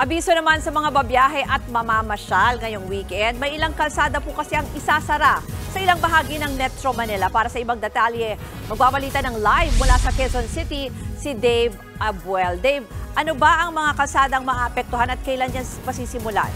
Abiso naman sa mga babiyahe at mamamasyal ngayong weekend. May ilang kalsada po kasi ang isasara sa ilang bahagi ng Metro Manila. Para sa ibang detalye, magbabalita ng live mula sa Quezon City si Dave Abuel. Dave, ano ba ang mga kalsadang maapektuhan at kailan yan pasisimulan?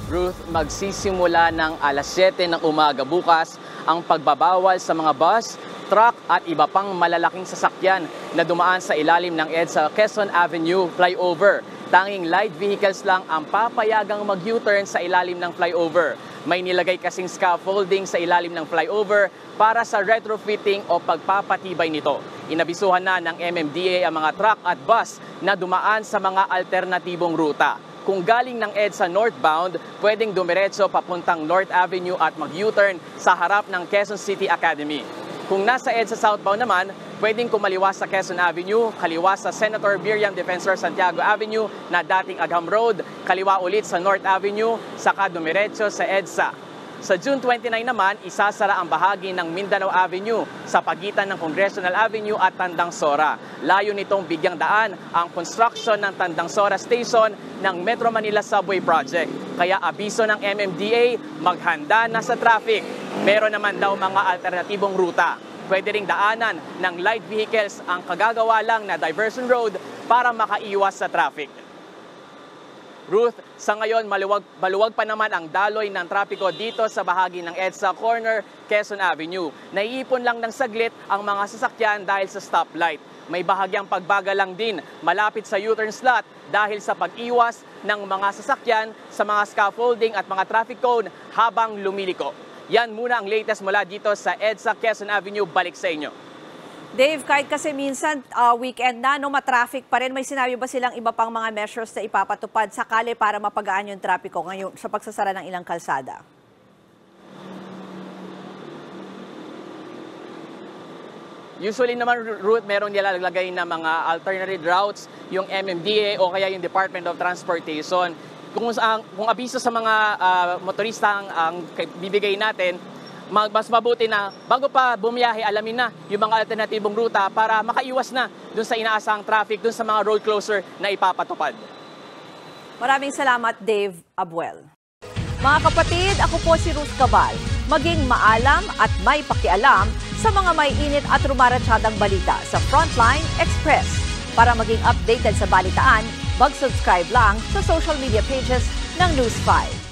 Ruth, magsisimula ng alas 7 ng umaga bukas ang pagbabawal sa mga bus, truck at iba pang malalaking sasakyan na dumaan sa ilalim ng EDSA Quezon Avenue flyover. Tanging light vehicles lang ang papayagang mag-U-turn sa ilalim ng flyover. May nilagay kasing scaffolding sa ilalim ng flyover para sa retrofitting o pagpapatibay nito. Inabisuhan na ng MMDA ang mga truck at bus na dumaan sa mga alternatibong ruta. Kung galing ng EDSA northbound, pwedeng dumiretso papuntang North Avenue at mag-U-turn sa harap ng Quezon City Academy. Kung nasa EDSA southbound naman, pwedeng kumaliwa sa Quezon Avenue, kaliwa sa Senator Miriam Defensor Santiago Avenue na dating Agham Road, kaliwa ulit sa North Avenue, saka dumiretso sa EDSA. Sa June 29 naman, isasara ang bahagi ng Mindanao Avenue sa pagitan ng Congressional Avenue at Tandang Sora. Layo nitong bigyang daan ang construction ng Tandang Sora Station ng Metro Manila Subway Project. Kaya abiso ng MMDA, maghanda na sa traffic. Meron naman daw mga alternatibong ruta. Pwede ring daanan ng light vehicles ang kagagawa lang na diversion road para makaiwas sa traffic. Ruth, sa ngayon maluwag pa naman ang daloy ng trapiko dito sa bahagi ng EDSA Corner, Quezon Avenue. Naiipon lang ng saglit ang mga sasakyan dahil sa stoplight. May bahagyang pagbagal lang din malapit sa U-turn slot dahil sa pag-iwas ng mga sasakyan sa mga scaffolding at mga traffic cone habang lumiliko. Yan muna ang latest mula dito sa EDSA Quezon Avenue. Balik sa inyo. Dave, kahit kasi minsan weekend na, matraffic pa rin, may sinabi ba silang iba pang mga measures na ipapatupad sakali para mapagaan yung trapiko ngayon sa pagsasara ng ilang kalsada? Usually naman, Ruth, meron nilalagay na mga alternative routes, yung MMDA o kaya yung Department of Transportation. Kung abiso sa mga motorista ang bibigay natin, mas mabuti na bago pa bumiyahe, alamin na yung mga alternatibong ruta para makaiwas na dun sa inaasahang traffic, dun sa mga road closure na ipapatupad. Maraming salamat, Dave Abuel. Mga kapatid, ako po si Ruth Cabal. Maging maalam at may pakialam sa mga may init at rumaratsyadang balita sa Frontline Express. Para maging updated sa balitaan, mag-subscribe lang sa social media pages ng News 5.